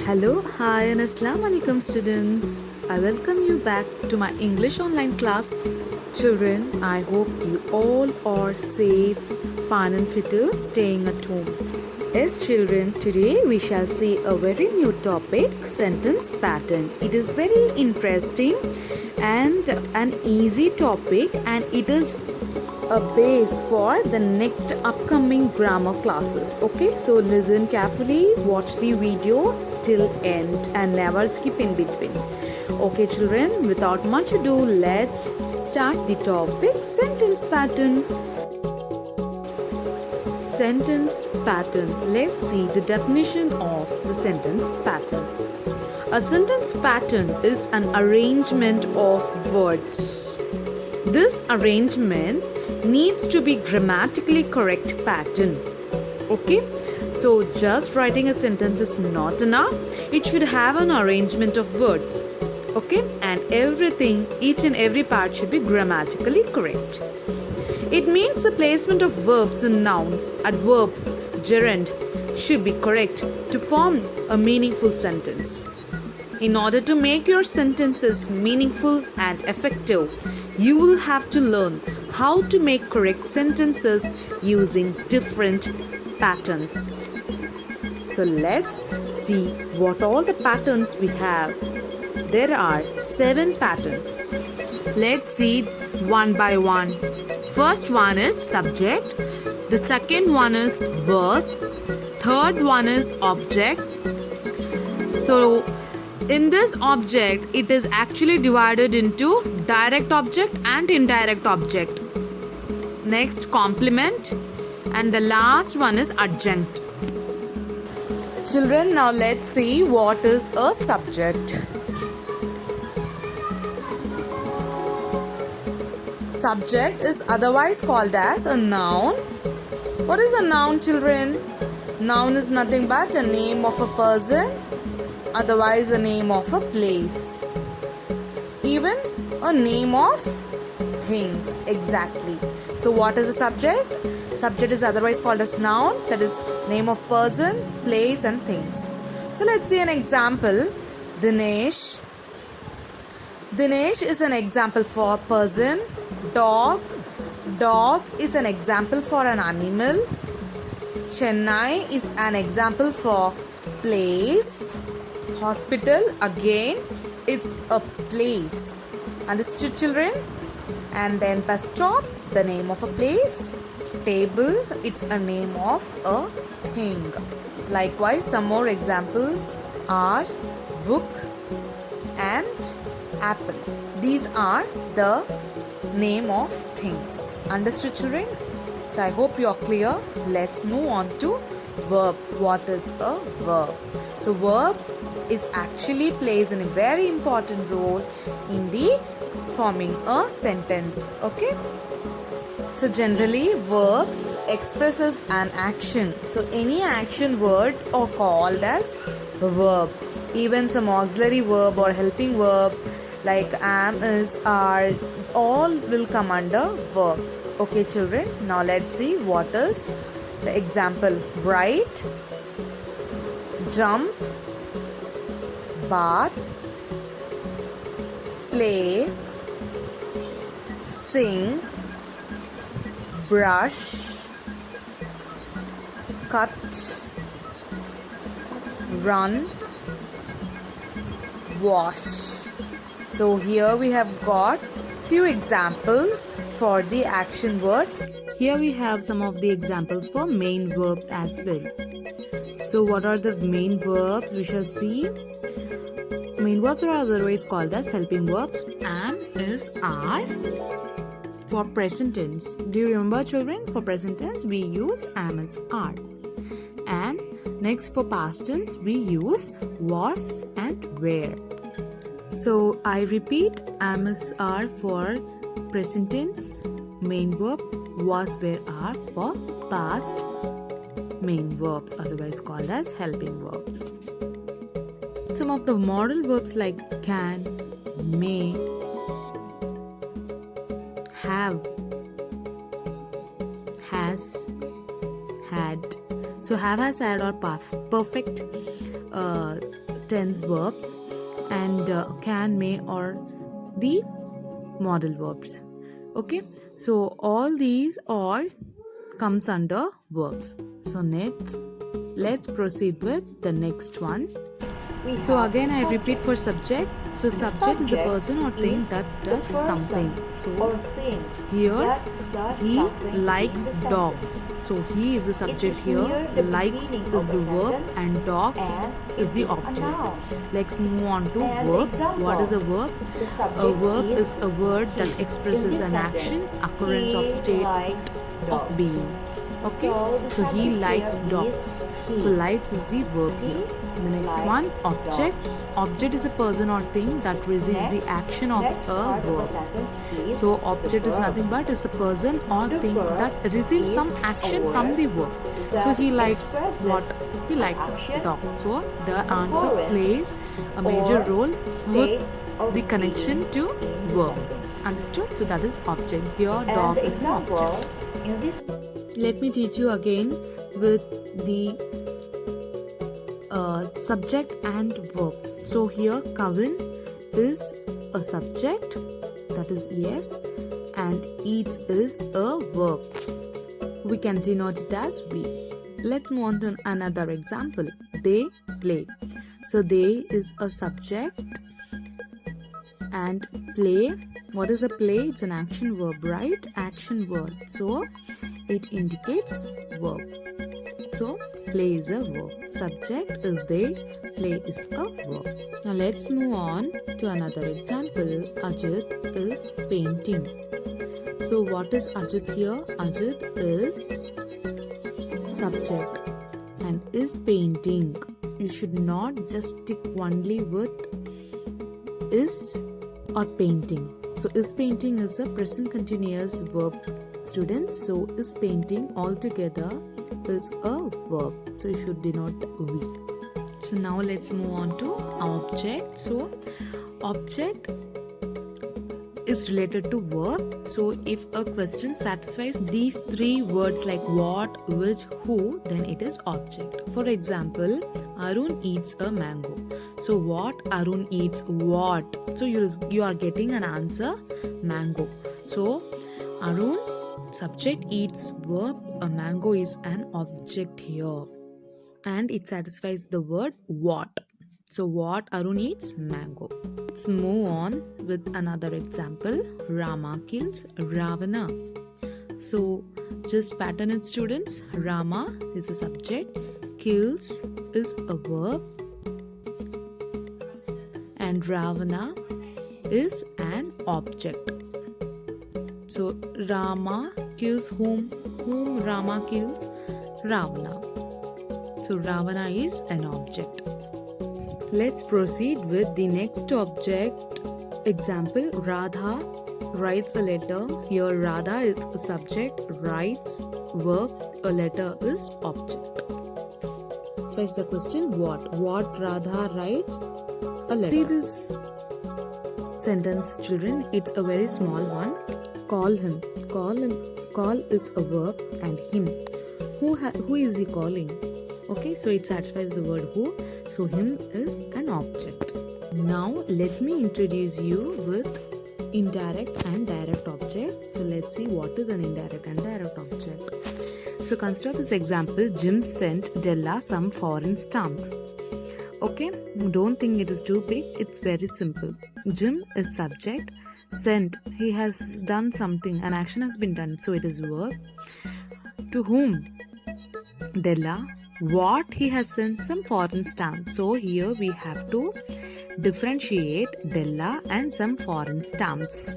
Hello, hi, and Assalamu alaikum, students. I welcome you back to my English online class. Children, I hope you all are safe, fine, and fit, staying at home. Yes, children, today we shall see a very new topic, sentence pattern. It is very interesting and an easy topic, and it is a base for the next upcoming grammar classes. Okay, so listen carefully, watch the video till end and never skip in between. Okay, children, without much ado, let's start the topic, sentence pattern. Sentence pattern. Let's see the definition of the sentence pattern. A sentence pattern is an arrangement of words. This arrangement needs to be grammatically correct pattern. Okay, so just writing a sentence is not enough. It should have an arrangement of words. Okay, and everything, each and every part should be grammatically correct. It means the placement of verbs and nouns, adverbs, gerund should be correct to form a meaningful sentence. In order to make your sentences meaningful and effective, you will have to learn how to make correct sentences using different patterns. So let's see what all the patterns we have. There are 7 patterns. Let's see one by one. First one is subject. The second one is verb. Third one is object. So in this object, it is actually divided into direct object and indirect object. Next, complement. And the last one is adjunct. Children, now let's see what is a subject. Subject is otherwise called as a noun. What is a noun, children? Noun is nothing but a name of a person, otherwise a name of a place, even a name of things. Exactly. So what is a subject? Subject is otherwise called as noun, that is name of person, place and things. So let's see an example. Dinesh. Dinesh is an example for person. Dog. Dog is an example for an animal. Chennai is an example for place. Hospital, again, it's a place. Understood, children? And then bus stop, the name of a place. Table, it's a name of a thing. Likewise, some more examples are book and apple. These are the name of things. Understood, children? So I hope you are clear. Let's move on to verb. What is a verb? So verb is actually plays a very important role in the forming a sentence. Okay, so generally verbs expresses an action. So any action words are called as a verb. Even some auxiliary verb or helping verb like am, is, are, all will come under verb. Okay, children, now let's see what is the example. Write, jump, bath, play, sing, brush, cut, run, wash. So here we have got few examples for the action words. Here we have some of the examples for main verbs as well. So what are the main verbs? We shall see. Main verbs are otherwise called as helping verbs. Am, is, are. For present tense, do you remember, children? For present tense, we use am, is, are. And next, for past tense, we use was and were. So I repeat, am, is, are for present tense main verb, was, were, are for past main verbs, otherwise called as helping verbs. Some of the modal verbs like can, may, have, has, had. So have, has, had are perfect tense verbs, and can, may, or the modal verbs. Okay, so all these all comes under verbs. So let's proceed with the next one. So again I repeat for subject. So subject is a person or thing that does something. So here he likes dogs. So he is the subject here. Likes is the verb and dogs is the object. Let's move on to verb. What is a verb? A verb is a word that expresses an action, occurrence of state of being. Okay, so he likes dogs. So likes is the verb here. The next one, object. Object is a person or thing that receives the action of a verb. So object is nothing but is a person or thing that receives some action from the verb. So he likes what? He likes dog. So the answer plays a major role with the connection to verb. Understood? So that is object. Here dog is an object. Let me teach you again with the subject and verb. So here Kavin is a subject, that is yes, and eats is a verb. We can denote it as we. Let's move on to another example. They play. So they is a subject and play. What is a play? It's an action verb, right? Action word. So it indicates verb. So play is a verb. Subject is they, play is a verb. Now let's move on to another example. Ajit is painting. So what is Ajit here? Ajit is subject and is painting. You should not just stick only with is or painting. So is painting is a present continuous verb, students. So is painting altogether is a verb. So you should denote we. So now let's move on to object. So object is related to verb. So if a question satisfies these three words like what, which, who, then it is object. For example, Arun eats a mango. So what? Arun eats what? So you are getting an answer, mango. So Arun subject eats verb, a mango is an object here, and it satisfies the word what. So what? Arun eats mango. Let's move on with another example. Rama kills Ravana. So just pattern it, students. Rama is a subject, kills is a verb, and Ravana is an object. So Rama kills whom? Whom Rama kills? Ravana. So Ravana is an object. Let's proceed with the next object. Example, Radha writes a letter. Here Radha is a subject, writes, verb, a letter is object. So is the question what? What Radha writes? A letter. See this sentence, children. It's a very small one. Call him. Call him. Call is a verb and him. Who is he calling? Okay, so it satisfies the word who. So him is an object. Now let me introduce you with indirect and direct object. So let's see what is an indirect and direct object. So consider this example. Jim sent Della some foreign stamps. Okay, don't think it is too big. It's very simple. Jim is subject. Sent, he has done something, an action has been done, so it is verb. To whom? Della. What? He has sent some foreign stamps. So here we have to differentiate Della and some foreign stamps.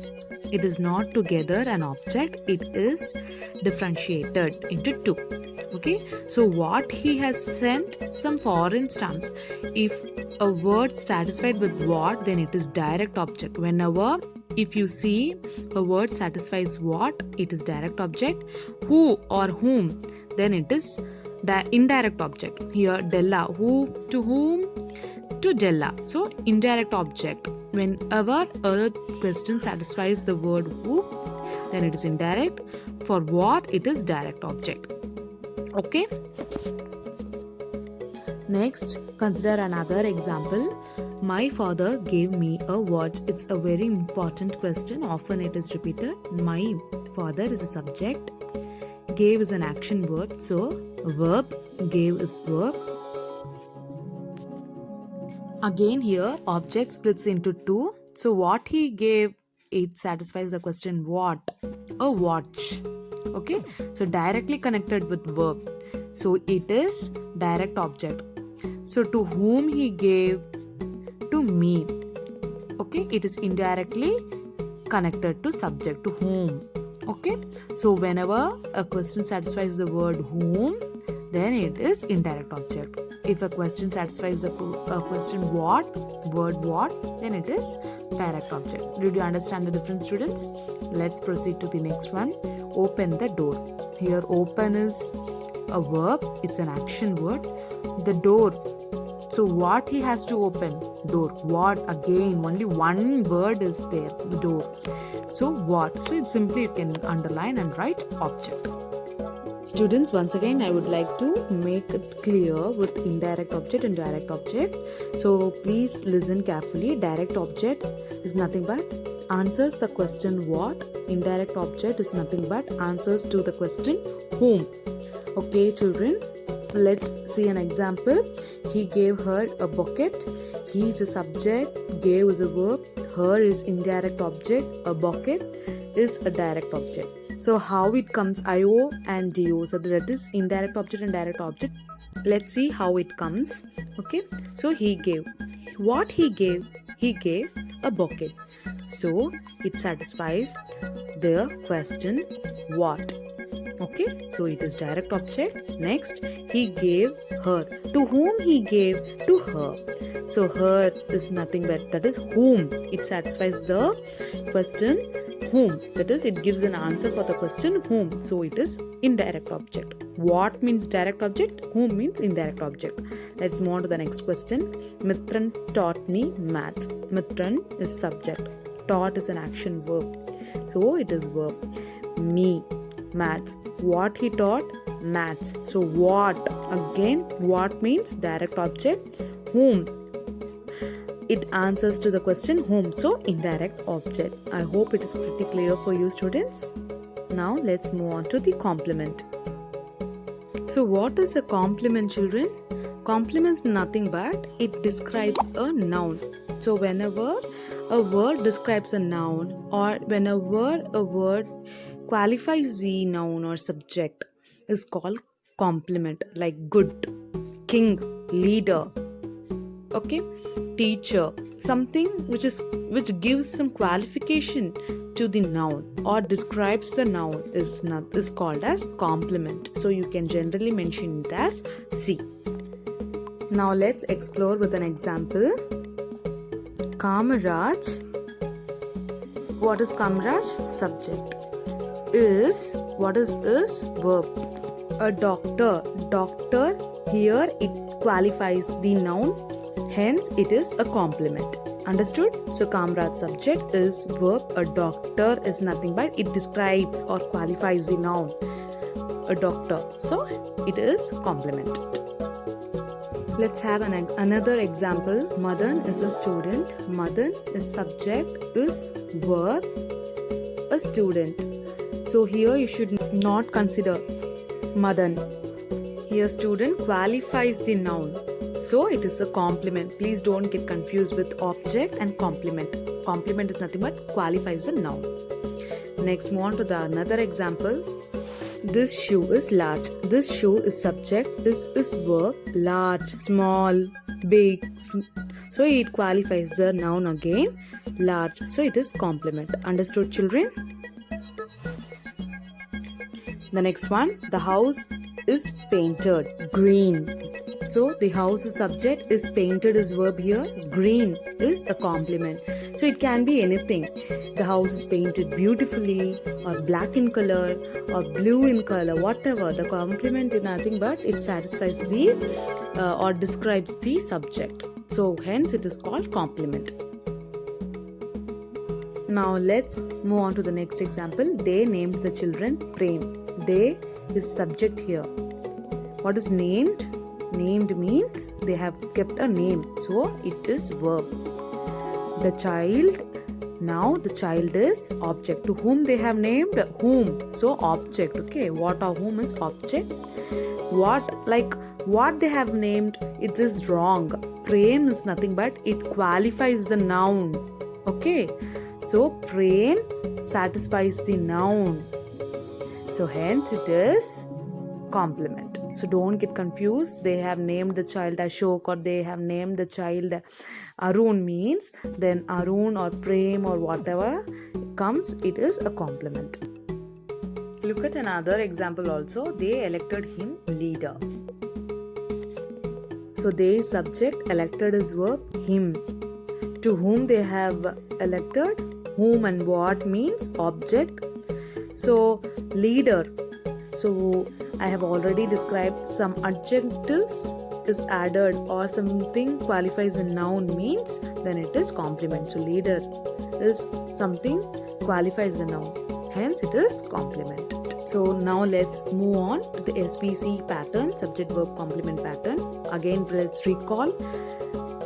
It is not together an object, it is differentiated into two. Okay, so what? He has sent some foreign stamps. If a word satisfied with what, then it is direct object. Whenever if you see a word satisfies what, it is direct object. Who or whom, then it is indirect object. Here Della, who, to whom? To Della. So indirect object. Whenever a question satisfies the word who, then it is indirect. For what, it is direct object. Okay. Next, consider another example. My father gave me a watch. It's a very important question. Often it is repeated. My father is a subject. Gave is an action word. So, verb. Gave is verb. Again here, object splits into two. So, what he gave, it satisfies the question what? A watch. Okay. So, directly connected with verb. So, it is direct object. So, to whom he gave? To me. Okay, it is indirectly connected to subject. To whom? Okay, so whenever a question satisfies the word whom, then it is indirect object. If a question satisfies the question what, word what, then it is direct object. Did you understand the difference, students? Let's proceed to the next one. Open the door. Here, open is a verb. It's an action word. The door. So what he has to open? Door. What? Again, only one word is there. The door. So what? So it's simply you can underline and write object. Students, once again I would like to make it clear with indirect object and direct object. So please listen carefully. Direct object is nothing but answers the question what. Indirect object is nothing but answers to the question whom. Okay, children, let's see an example. He gave her a bucket. He is a subject. Gave is a verb. Her is indirect object. A bucket is a direct object. So how it comes? IO and DO. So that is indirect object and direct object. Let's see how it comes. Okay. So he gave. What he gave? He gave a bucket. So it satisfies the question what. Okay, so it is direct object. Next, he gave her. To whom he gave? To her. So her is nothing but that is whom. It satisfies the question whom. That is, it gives an answer for the question whom. So it is indirect object. What means direct object? Whom means indirect object. Let's move on to the next question. Mitran taught me maths. Mitran is subject. Taught is an action verb. So it is verb. Me. Maths. What he taught? Maths. So what? Again, what means direct object. Whom? It answers to the question whom. So indirect object. I hope it is pretty clear for you, students. Now let's move on to the complement. So what is a complement, children? Complement is nothing but it describes a noun. So whenever a word describes a noun or whenever a word qualifies the noun or subject is called complement, like good, king, leader, okay, teacher. Something which gives some qualification to the noun or describes the noun is called as complement. So you can generally mention it as C. Now let's explore with an example. Kamaraj. What is Kamaraj? Subject. Is, what is verb. A doctor. Doctor, here it qualifies the noun, hence it is a complement. Understood? So Kamaraj subject is verb. A doctor is nothing but it describes or qualifies the noun, a doctor. So it is complement. Let's have another example. Madan is a student. Madan is subject, is verb, a student. So here you should not consider Madan. Here student qualifies the noun. So it is a complement. Please don't get confused with object and complement. Complement is nothing but qualifies the noun. Next, move on to another example. This shoe is large. This shoe is subject. This is verb. Large, small, big. So it qualifies the noun again. Large. So it is complement. Understood, children? The next one, the house is painted green. So the house is subject, is painted is verb here, green is a complement. So it can be anything. The house is painted beautifully or black in color or blue in color, whatever. The complement is nothing but it satisfies the or describes the subject. So hence it is called complement. Now let's move on to the next example. They named the children Prem. They is subject here. What is named? Named means they have kept a name. So it is verb. The child. Now the child is object. To whom they have named? Whom. So object. Okay. What or whom is object. What they have named, it is wrong. Prem is nothing but it qualifies the noun. Okay. So prem satisfies the noun. So hence it is complement. So don't get confused. They have named the child Ashok or they have named the child Arun means then Arun or Prem or whatever comes, it is a complement. Look at another example also. They elected him leader. So they is subject, elected is verb, him. To whom they have elected, whom and what means object. So leader. So I have already described some adjectives is added or something qualifies a noun means then it is complement. So leader is something qualifies a noun. Hence it is complement. So now let's move on to the SPC pattern, subject verb complement pattern. Again let's recall.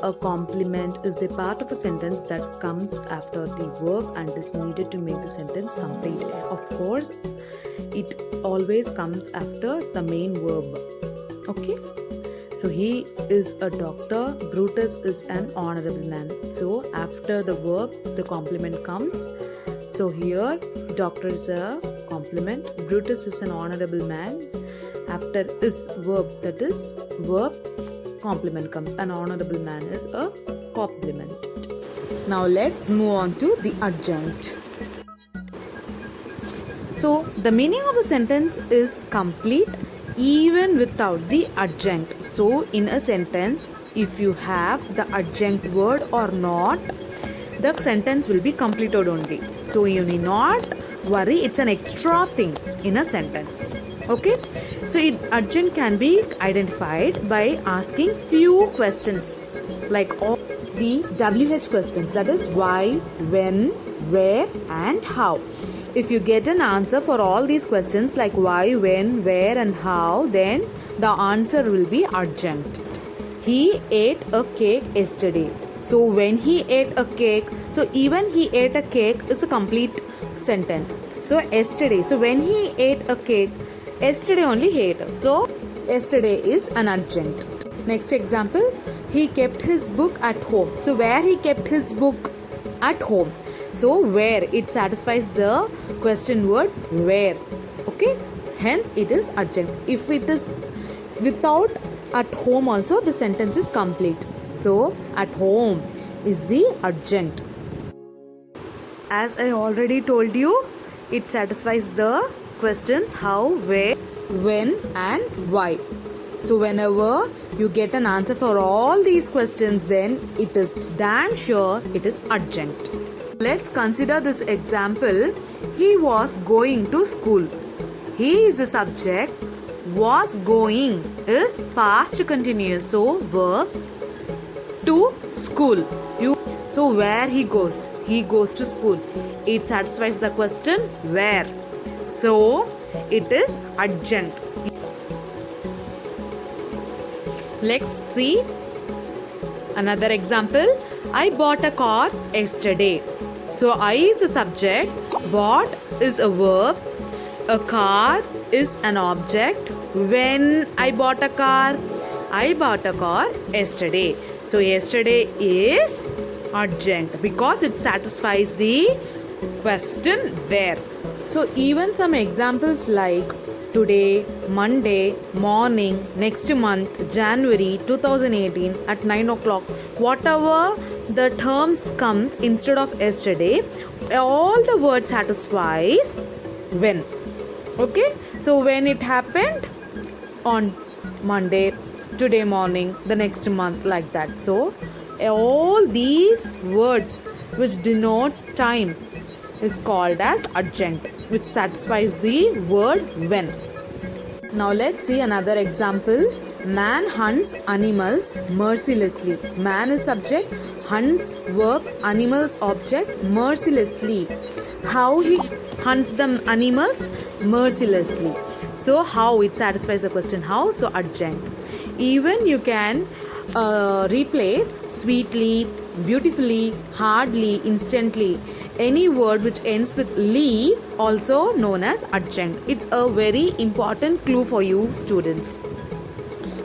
A complement is the part of a sentence that comes after the verb and is needed to make the sentence complete. Of course, it always comes after the main verb. Okay? So he is a doctor, Brutus is an honorable man. So after the verb, the complement comes. So here, doctor is a complement, Brutus is an honorable man. After is verb, that is verb, complement comes. An honorable man is a complement. Now let's move on to the adjunct. So the meaning of a sentence is complete even without the adjunct. So in a sentence, if you have the adjunct word or not, the sentence will be completed only. So you need not worry, it's an extra thing in a sentence. Okay, so adjunct can be identified by asking few questions like all the WH questions, that is why, when, where and how. If you get an answer for all these questions like why, when, where and how, then the answer will be adjunct. He ate a cake yesterday. So when he ate a cake, so even he ate a cake is a complete sentence. So yesterday, so when he ate a cake, yesterday only he ate. So yesterday is an adjunct. Next example, he kept his book at home. So where he kept his book? At home. So where, it satisfies the question word where. Okay, hence it is adjunct. If it is without at home also, the sentence is complete. So at home is the adjunct. As I already told you, it satisfies the questions how, where, when and why. So whenever you get an answer for all these questions, then it is damn sure it is adjunct. Let's consider this example. He was going to school. He is a subject. Was going is past continuous. So verb to school. So where he goes? He goes to school. It satisfies the question where. So it is adjunct. Let's see another example. I bought a car yesterday. So I is a subject, bought is a verb, a car is an object. When I bought a car yesterday. So yesterday is adjunct because it satisfies the question where. So even some examples like today, Monday, morning, next month, January 2018 at 9 o'clock, whatever the terms comes instead of yesterday, all the words satisfies when. Okay, so when it happened on Monday, today morning, the next month, like that. So all these words which denotes time is called as adjunct, which satisfies the word when. Now let's see another example. Man hunts animals mercilessly. Man is subject, hunts verb, animals object, mercilessly. How he hunts the animals? Mercilessly. So how, it satisfies the question how, so adjunct. Even you can replace sweetly, beautifully, hardly, instantly. Any word which ends with ly, also known as adjunct. It's a very important clue for you students.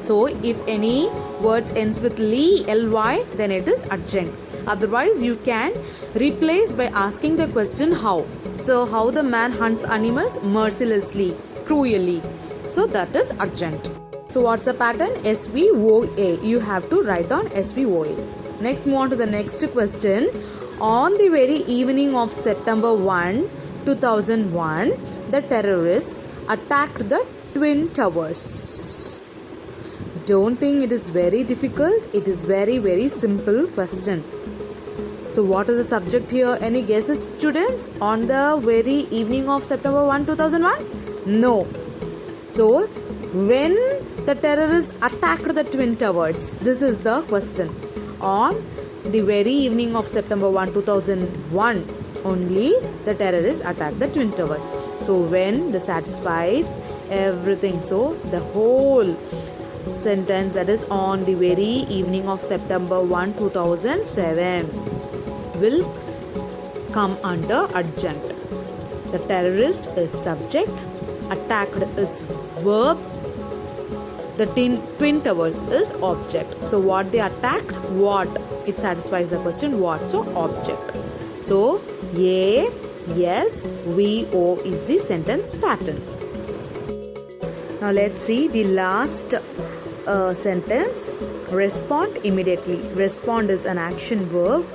So if any words ends with ly, then it is adjunct. Otherwise you can replace by asking the question how. So how the man hunts animals? Mercilessly, cruelly. So that is adjunct. So what's the pattern? SVOA. You have to write down SVOA. Next, move on to the next question. On the very evening of September 1, 2001, the terrorists attacked the Twin Towers. Don't think it is very difficult. It is very simple question. So what is the subject here? Any guesses, students? On the very evening of September 1, 2001? No. So when the terrorists attacked the Twin Towers, this is the question. On the very evening of September 1, 2001, only the terrorists attacked the Twin Towers. So when the satisfies everything. So the whole sentence, that is on the very evening of September 1, 2007 will come under adjunct. The terrorist is subject, attacked is verb, the Twin Towers is object. So what they attacked? What? It satisfies the question what. So object. So A, yes, V, O is the sentence pattern. Now let's see the last sentence. Respond immediately. Respond is an action verb.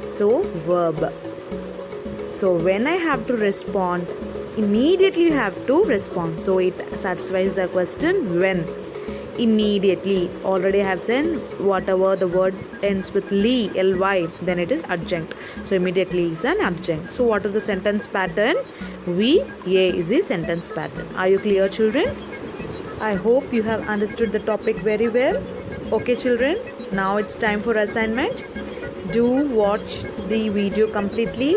So verb. So when I have to respond, immediately you have to respond. So it satisfies the question when. Immediately. Already I have said whatever the word ends with ly, then it is adjunct. So immediately is an adjunct. So what is the sentence pattern? V, A is the sentence pattern. Are you clear, children? I hope you have understood the topic very well. Okay, children, now it's time for assignment. Do watch the video completely.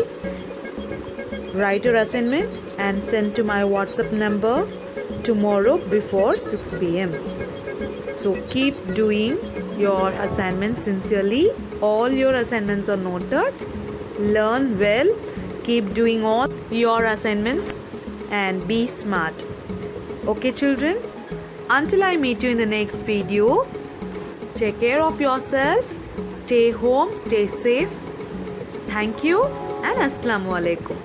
Write your assignment and send to my WhatsApp number tomorrow before 6 p.m. So keep doing your assignments sincerely. All your assignments are noted. Learn well. Keep doing all your assignments and be smart. Okay, children? Until I meet you in the next video, take care of yourself. Stay home, stay safe. Thank you and Assalamu alaikum.